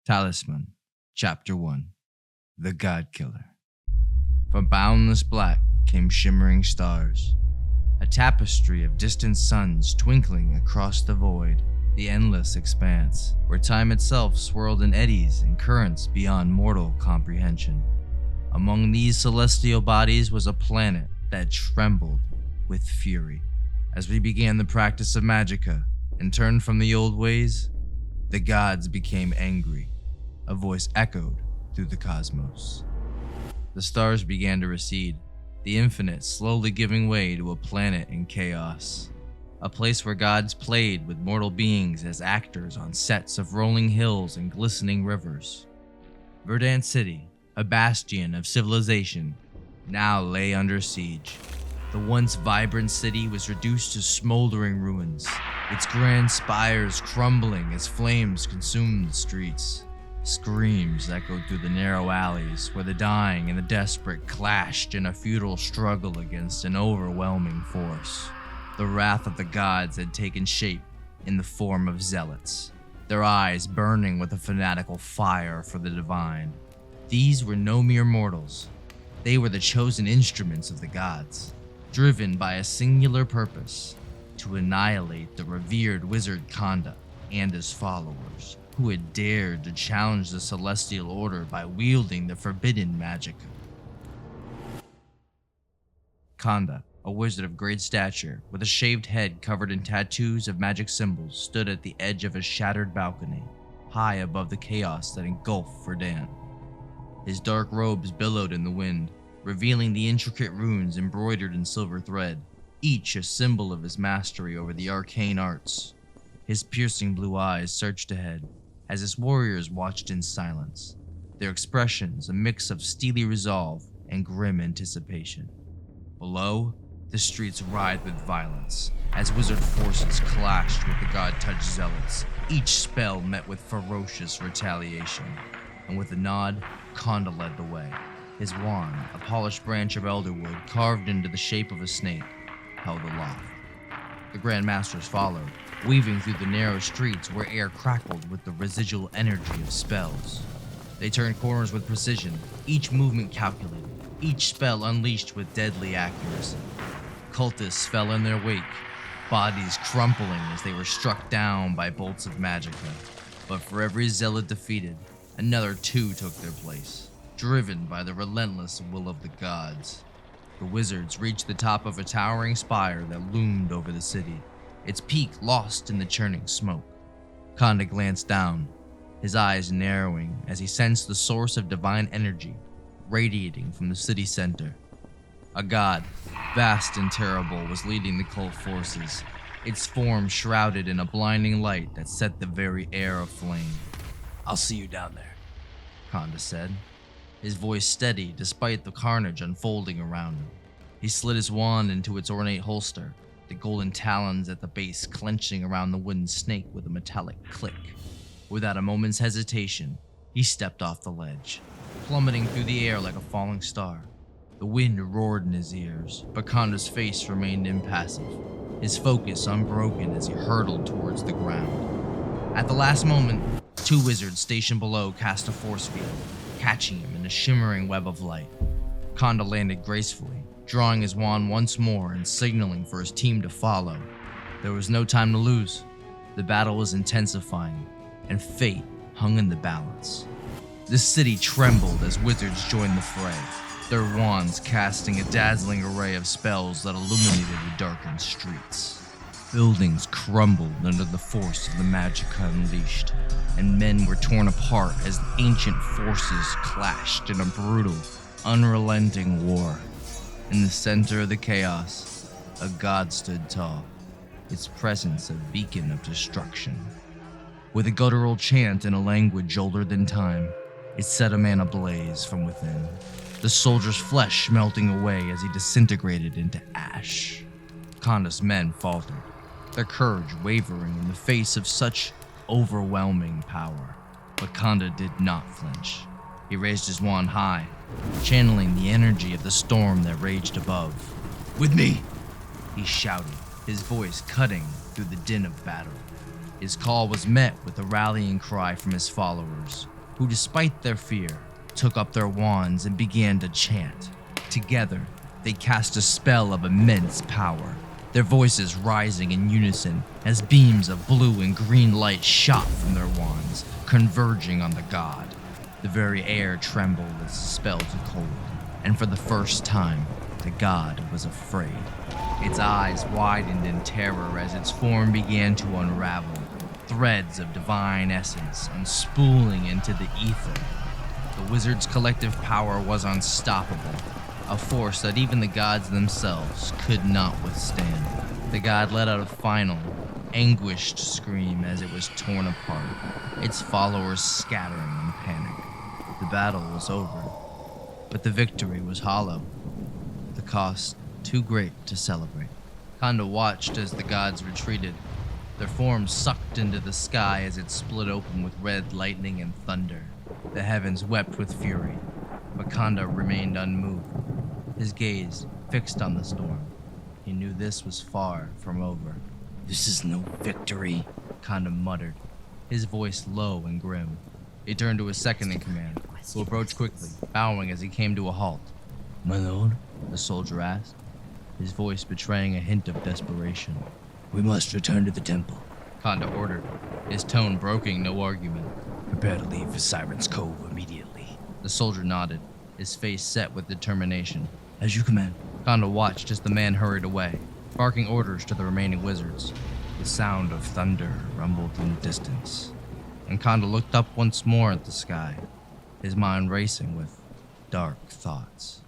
Talisman, Chapter 1 The God Killer. From boundless black came shimmering stars, a tapestry of distant suns twinkling across the void, the endless expanse, where time itself swirled in eddies and currents beyond mortal comprehension. Among these celestial bodies was a planet that trembled with fury. As we began the practice of magicka and turned from the old ways, the gods became angry. A voice echoed through the cosmos. The stars began to recede, the infinite slowly giving way to a planet in chaos. A place where gods played with mortal beings as actors on sets of rolling hills and glistening rivers. Verdant City, a bastion of civilization, now lay under siege. The once vibrant city was reduced to smoldering ruins, its grand spires crumbling as flames consumed the streets. Screams echoed through the narrow alleys where the dying and the desperate clashed in a futile struggle against an overwhelming force. The wrath of the gods had taken shape in the form of zealots, their eyes burning with a fanatical fire for the divine. These were no mere mortals. They were the chosen instruments of the gods, driven by a singular purpose: to annihilate the revered wizard Khanda and his followers, who had dared to challenge the celestial order by wielding the forbidden magicka. Khanda, a wizard of great stature, with a shaved head covered in tattoos of magic symbols, stood at the edge of a shattered balcony, high above the chaos that engulfed Verdant. His dark robes billowed in the wind, revealing the intricate runes embroidered in silver thread, each a symbol of his mastery over the arcane arts. His piercing blue eyes searched ahead as his warriors watched in silence, their expressions a mix of steely resolve and grim anticipation. Below, the streets writhed with violence as wizard forces clashed with the god-touched zealots, each spell met with ferocious retaliation. And with a nod, Khanda led the way. His wand, a polished branch of elderwood carved into the shape of a snake, held aloft. The Grand Masters followed, weaving through the narrow streets where air crackled with the residual energy of spells. They turned corners with precision, each movement calculated, each spell unleashed with deadly accuracy. Cultists fell in their wake, bodies crumpling as they were struck down by bolts of magicka. But for every zealot defeated, another two took their place, driven by the relentless will of the gods. The wizards reached the top of a towering spire that loomed over the city, its peak lost in the churning smoke. Khanda glanced down, his eyes narrowing as he sensed the source of divine energy radiating from the city center. A god, vast and terrible, was leading the cult forces, its form shrouded in a blinding light that set the very air aflame. "I'll see you down there," Khanda said, his voice steady despite the carnage unfolding around him. He slid his wand into its ornate holster, the golden talons at the base clenching around the wooden snake with a metallic click. Without a moment's hesitation, he stepped off the ledge, plummeting through the air like a falling star. The wind roared in his ears, but Khanda's face remained impassive, his focus unbroken as he hurtled towards the ground. At the last moment, two wizards stationed below cast a force field, catching him in a shimmering web of light. Khanda landed gracefully, drawing his wand once more and signaling for his team to follow. There was no time to lose. The battle was intensifying, and fate hung in the balance. The city trembled as wizards joined the fray, their wands casting a dazzling array of spells that illuminated the darkened streets. Buildings crumbled under the force of the magicka unleashed, and men were torn apart as ancient forces clashed in a brutal, unrelenting war. In the center of the chaos, a god stood tall, its presence a beacon of destruction. With a guttural chant in a language older than time, it set a man ablaze from within, the soldier's flesh melting away as he disintegrated into ash. Khanda's men faltered, their courage wavering in the face of such overwhelming power. But Khanda did not flinch. He raised his wand high, channeling the energy of the storm that raged above. "With me!" he shouted, his voice cutting through the din of battle. His call was met with a rallying cry from his followers, who, despite their fear, took up their wands and began to chant. Together, they cast a spell of immense power, their voices rising in unison as beams of blue and green light shot from their wands, converging on the god. The very air trembled as the spell took hold, and for the first time, the god was afraid. Its eyes widened in terror as its form began to unravel, threads of divine essence unspooling into the ether. The wizard's collective power was unstoppable, a force that even the gods themselves could not withstand. The god let out a final, anguished scream as it was torn apart, its followers scattering in panic. The battle was over, but the victory was hollow, the cost too great to celebrate. Kanda watched as the gods retreated, their forms sucked into the sky as it split open with red lightning and thunder. The heavens wept with fury, but Kanda remained unmoved, his gaze fixed on the storm. He knew this was far from over. This is no victory, Kanda muttered, his voice low and grim. He turned to his second-in-command, who approached quickly, bowing as he came to a halt. My lord, The soldier asked, his voice betraying a hint of desperation. we must return to the temple. Kanda ordered, his tone broking no argument. Prepare to leave for Siren's Cove immediately. The soldier nodded, his face set with determination. As you command. Kanda watched as the man hurried away, barking orders to the remaining wizards. The sound of thunder rumbled in the distance, and Kanda looked up once more at the sky, his mind racing with dark thoughts.